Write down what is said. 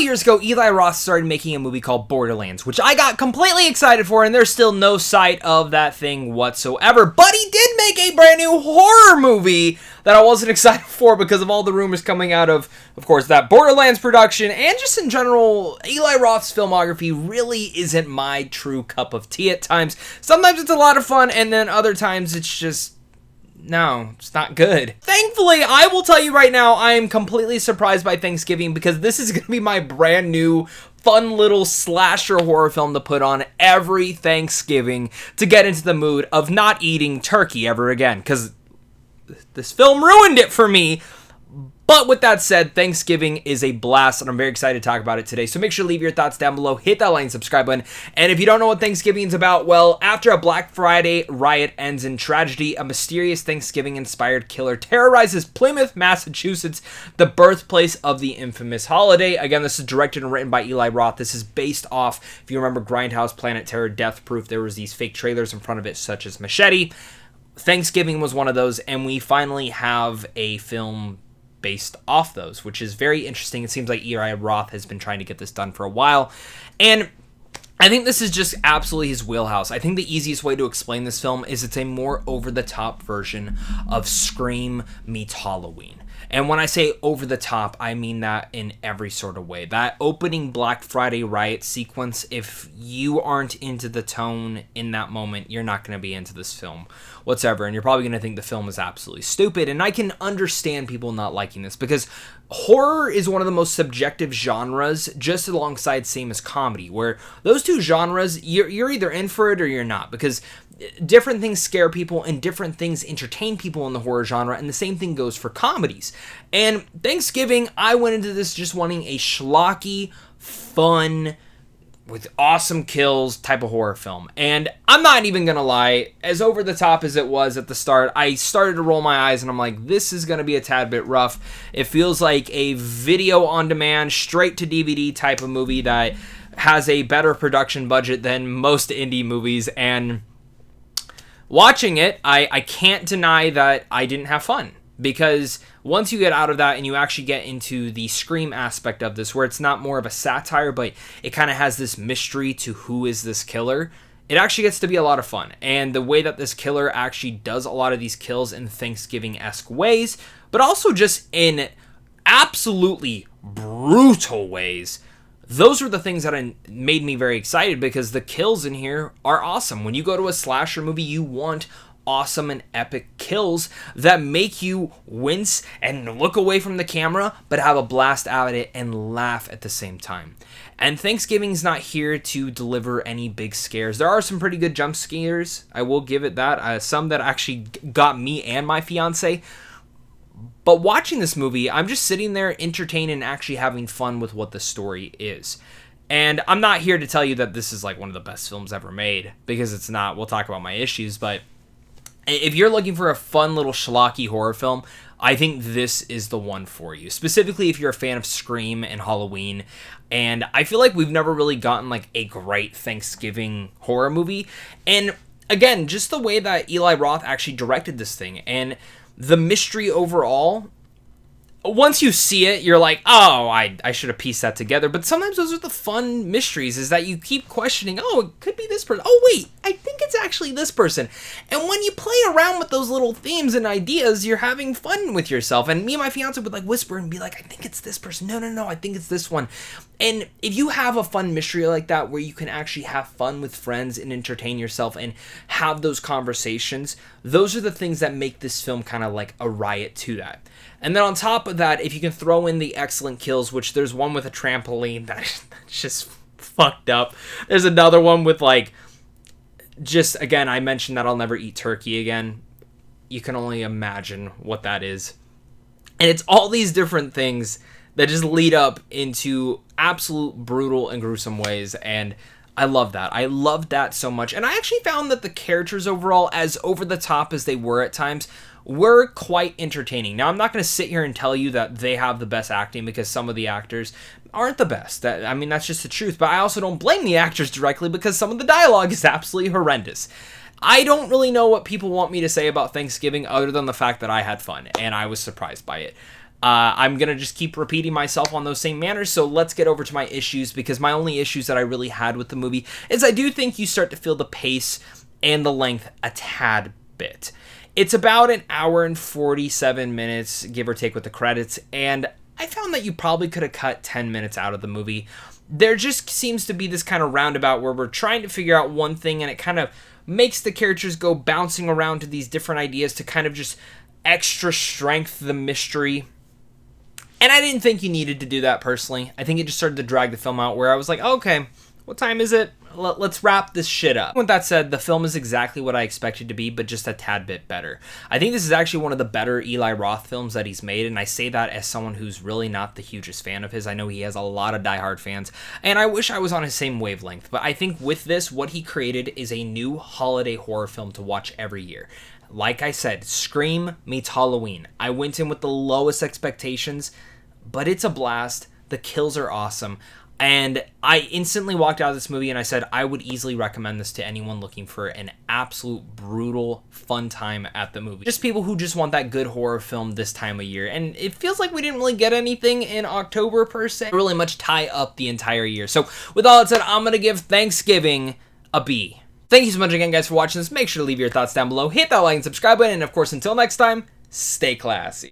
years ago, Eli Roth started making a movie called Borderlands, which I got completely excited for, and there's still no sight of that thing whatsoever. But he did make a brand new horror movie that I wasn't excited for because of all the rumors coming out of course, that Borderlands production, and just in general, Eli Roth's filmography really isn't my true cup of tea at times. Sometimes it's a lot of fun, and then other times it's just... no, it's not good. Thankfully, I will tell you right now, I am completely surprised by Thanksgiving because this is going to be my brand new fun little slasher horror film to put on every Thanksgiving to get into the mood of not eating turkey ever again, because this film ruined it for me. But with that said, Thanksgiving is a blast, and I'm very excited to talk about it today. So make sure to leave your thoughts down below, hit that like and subscribe button. And if you don't know what Thanksgiving is about, well, after a Black Friday riot ends in tragedy, a mysterious Thanksgiving-inspired killer terrorizes Plymouth, Massachusetts, the birthplace of the infamous holiday. Again, this is directed and written by Eli Roth. This is based off, if you remember Grindhouse, Planet Terror, Death Proof, there was these fake trailers in front of it, such as Machete. Thanksgiving was one of those, and we finally have a film based off those, which is very interesting. It seems like Eli Roth has been trying to get this done for a while, and I think this is just absolutely his wheelhouse. I think the easiest way to explain this film is it's a more over-the-top version of Scream meets Halloween. And when I say over the top, I mean that in every sort of way. That opening Black Friday riot sequence, if you aren't into the tone in that moment, you're not going to be into this film whatsoever. And you're probably going to think the film is absolutely stupid. And I can understand people not liking this because horror is one of the most subjective genres, just alongside same as comedy, where those two genres, you're either in for it or you're not, because different things scare people and different things entertain people in the horror genre, and the same thing goes for comedies. And Thanksgiving, I went into this just wanting a schlocky, fun, with awesome kills type of horror film. And I'm not even gonna lie, as over the top as it was at the start, I started to roll my eyes and I'm like, this is gonna be a tad bit rough. It feels like a video on demand, straight to DVD type of movie that has a better production budget than most indie movies. And watching it, I can't deny that I didn't have fun, because once you get out of that and you actually get into the Scream aspect of this, where it's not more of a satire, but it kind of has this mystery to who is this killer, it actually gets to be a lot of fun. And the way that this killer actually does a lot of these kills in Thanksgiving-esque ways, but also just in absolutely brutal ways, those were the things that made me very excited, because the kills in here are awesome. When you go to a slasher movie, you want awesome and epic kills that make you wince and look away from the camera, but have a blast at it and laugh at the same time. And Thanksgiving's not here to deliver any big scares. There are some pretty good jump scares, I will give it that. Some that actually got me and my fiance. But watching this movie, I'm just sitting there entertained and actually having fun with what the story is. And I'm not here to tell you that this is like one of the best films ever made, because it's not. We'll talk about my issues, but if you're looking for a fun little schlocky horror film, I think this is the one for you. Specifically if you're a fan of Scream and Halloween. And I feel like we've never really gotten like a great Thanksgiving horror movie. And again, just the way that Eli Roth actually directed this thing, and the mystery overall, once you see it, you're like, oh, I should have pieced that together. But sometimes those are the fun mysteries, is that you keep questioning, oh, it could be this person. Oh, wait, I think it's actually this person. And when you play around with those little themes and ideas, you're having fun with yourself. And me and my fiance would like whisper and be like, I think it's this person. No, I think it's this one. And if you have a fun mystery like that, where you can actually have fun with friends and entertain yourself and have those conversations, those are the things that make this film kind of like a riot to that. And then on top of that, if you can throw in the excellent kills, which there's one with a trampoline that's just fucked up. There's another one with like, just again, I mentioned that I'll never eat turkey again. You can only imagine what that is. And it's all these different things that just lead up into absolute brutal and gruesome ways. And I love that. I loved that so much. And I actually found that the characters overall, as over the top as they were at times, were quite entertaining. Now, I'm not going to sit here and tell you that they have the best acting, because some of the actors aren't the best. That's just the truth. But I also don't blame the actors directly, because some of the dialogue is absolutely horrendous. I don't really know what people want me to say about Thanksgiving other than the fact that I had fun and I was surprised by it. I'm going to just keep repeating myself on those same manners, so let's get over to my issues, because my only issues that I really had with the movie is I do think you start to feel the pace and the length a tad bit. It's about an hour and 47 minutes, give or take with the credits, and I found that you probably could have cut 10 minutes out of the movie. There just seems to be this kind of roundabout where we're trying to figure out one thing, and it kind of makes the characters go bouncing around to these different ideas to kind of just extra strength the mystery. And I didn't think you needed to do that personally. I think it just started to drag the film out where I was like, okay, what time is it? Let's wrap this shit up. With that said, the film is exactly what I expected to be, but just a tad bit better. I think this is actually one of the better Eli Roth films that he's made, and I say that as someone who's really not the hugest fan of his. I know he has a lot of diehard fans, and I wish I was on his same wavelength, but I think with this, what he created is a new holiday horror film to watch every year. Like I said, Scream meets Halloween. I went in with the lowest expectations, but it's a blast. The kills are awesome. And I instantly walked out of this movie and I said I would easily recommend this to anyone looking for an absolute brutal fun time at the movie. Just people who just want that good horror film this time of year. And it feels like we didn't really get anything in October per se. Really much tie up the entire year. So with all that said, I'm going to give Thanksgiving a B. Thank you so much again, guys, for watching this. Make sure to leave your thoughts down below. Hit that like and subscribe button. And of course, until next time, stay classy.